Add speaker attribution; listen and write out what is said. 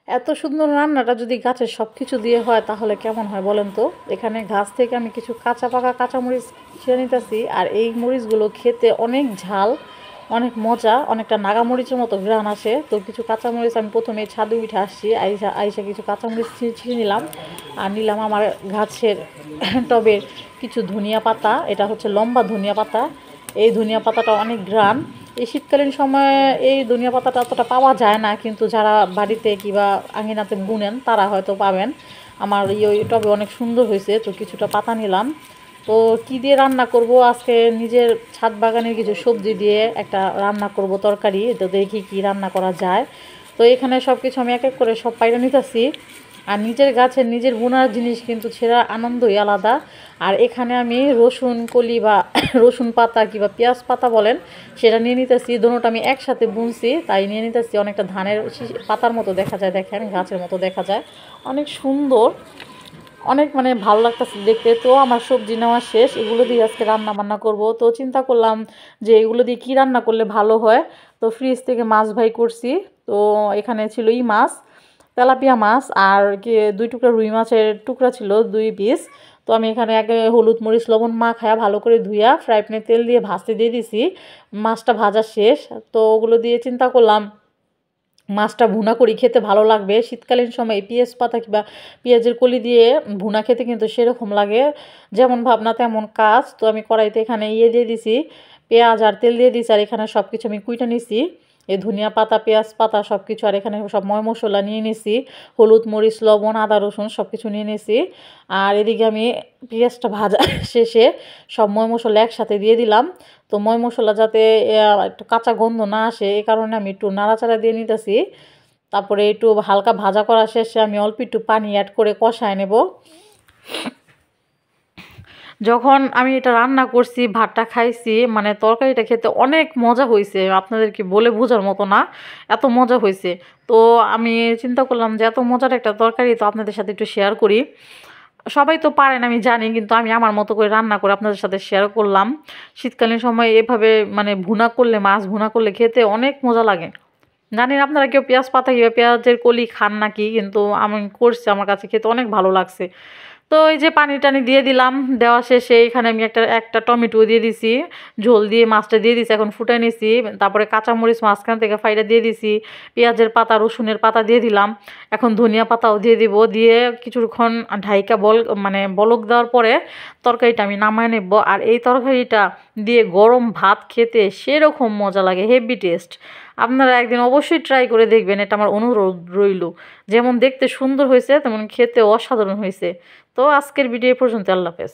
Speaker 1: এত সুন্দর রান্নাটা যদি গাছের সব কিছু দিয়ে হয় তাহলে কেমন হয় বলেন তো। এখানে গাছ থেকে আমি কিছু কাঁচা পাকা কাঁচামরিচ ছিঁড়ে নিতেছি, আর এই মরিচগুলো খেতে অনেক ঝাল, অনেক মজা, অনেকটা নাগামরিচের মতো ঘ্রাণ আসে। তো কিছু কাঁচামরিচ আমি প্রথমে ছাদে উঠে আসছি, আইসা আইসা কিছু কাঁচামরিচ ছিঁড়ে নিলাম। আর নিলাম আমার গাছের টবের কিছু ধনিয়া পাতা, এটা হচ্ছে লম্বা ধনিয়া পাতা। এই ধনিয়া পাতাটা অনেক ঘ্রাণ। এই শীতকালীন সময়ে এই ধনিয়া পাতাটা অতটা পাওয়া যায় না, কিন্তু যারা বাড়িতে কিংবা আঙিনাতে বুনেন তারা হয়তো পাবেন। আমার ওই টবে অনেক সুন্দর হয়েছে, তো কিছুটা পাতা নিলাম। তো কী দিয়ে রান্না করব আজকে, নিজের ছাদ বাগানের কিছু সবজি দিয়ে একটা রান্না করব তরকারি। তো দেখি কি রান্না করা যায়। তো এখানে সব কিছু আমি এক এক করে সব পাইরা নিতেছি। আর নিজের গাছের নিজের বোনার জিনিস কিন্তু সেটা আনন্দই আলাদা। আর এখানে আমি রসুন কলি বা রসুন পাতা কিংবা পেঁয়াজ পাতা বলেন, সেটা নিয়ে নিতেছি। দোনোটা আমি একসাথে বুনছি, তাই নিয়ে নিতেছি। অনেকটা ধানের পাতার মতো দেখা যায়, দেখেন গাছের মতো দেখা যায়, অনেক সুন্দর, অনেক মানে ভালো লাগতেছে দেখতে। তো আমার সবজি নেওয়া শেষ, এগুলো দিয়ে আজকে রান্না বান্না করব। তো চিন্তা করলাম যে এগুলো দিয়ে কী রান্না করলে ভালো হয়। তো ফ্রিজ থেকে মাছ ভাই করছি। তো এখানে ছিল মাছ, তেলাপিয়া মাছ, আর কি 2 টুকরা রুই মাছের টুকরা ছিল, 2 পিস। তো আমি এখানে আগে হলুদ মরিচ লবণ মাখায়া ভালো করে ধুইয়া ফ্রাই প্যানে তেল দিয়ে ভাজতে দিয়ে দিছি। মাছটা ভাজা শেষ। তো ওগুলো দিয়ে চিন্তা করলাম মাছটা ভুনা করি, খেতে ভালো লাগবে। শীতকালীন সময় পেঁয়াজ পাতা কিংবা পেঁয়াজের কলি দিয়ে ভুনা খেতে কিন্তু সেরকম লাগে, যেমন ভাবনা তেমন কাজ। তো আমি কড়াইতে এখানে দিয়ে দিছি, পেঁয়াজ আর তেল দিয়ে দিছি। আর এখানে সব কিছু আমি কুইটা নিছি, এই ধনিয়া পাতা পেঁয়াজ পাতা সব কিছু। আর এখানে সব ময় মশলা নিয়ে নিছি, হলুদ মরিচ লবণ আদা রসুন সব কিছু নিয়ে নিছি। আর এদিকে আমি পেঁয়াজটা ভাজা শেষে সব ময় মশলা একসাথে দিয়ে দিলাম। তো ময় মশলা যাতে একটু কাঁচা গন্ধ না আসে, এই কারণে আমি একটু নাড়াচাড়া দিয়ে নিতেছি। তারপরে একটু হালকা ভাজা করা শেষে আমি অল্প একটু পানি অ্যাড করে কষায় নেব। যখন আমি এটা রান্না করছি ভাতটা খাইছি, মানে তরকারিটা খেতে অনেক মজা হয়েছে, আপনাদেরকে বলে বোঝার মতো না, এত মজা হয়েছে। তো আমি চিন্তা করলাম যে এত মজার একটা তরকারি তো আপনাদের সাথে একটু শেয়ার করি। সবাই তো পারেন আমি জানি, কিন্তু আমি আমার মতো করে রান্না করে আপনাদের সাথে শেয়ার করলাম। শীতকালীন সময় এভাবে মানে ভুনা করলে, মাছ ভুনা করলে খেতে অনেক মজা লাগে। জানি না আপনারা কেউ পেঁয়াজ পাতা কিংবা পেঁয়াজের কলি খান নাকি, কিন্তু আমি করছি, আমার কাছে খেতে অনেক ভালো লাগছে। তো এই যে পানি টানি দিয়ে দিলাম, দেওয়া শেষে এখানে আমি একটা একটা টমেটো দিয়ে দিছি, ঝোল দিয়ে মাছটা দিয়ে দিছি, এখন ফুটাই নিছি। তারপরে কাঁচামরিচ মাঝখান থেকে ফাইটা দিয়ে দিছি, পেঁয়াজের পাতা রসুনের পাতা দিয়ে দিলাম। এখন ধনিয়া পাতাও দিয়ে দিব, দিয়ে কিছুক্ষণ ঢাইকা মানে বলক দেওয়ার পরে তরকারিটা আমি নামায় নেব। আর এই তরকারিটা দিয়ে গরম ভাত খেতে সেরকম মজা লাগে, হেভি টেস্ট। আপনারা একদিন অবশ্যই ট্রাই করে দেখবেন, এটা আমার অনুরোধ রইল। যেমন দেখতে সুন্দর হয়েছে তেমন খেতে অসাধারণ হয়েছে। তো আজকের ভিডিও পর্যন্ত, আল্লাহ হাফেজ।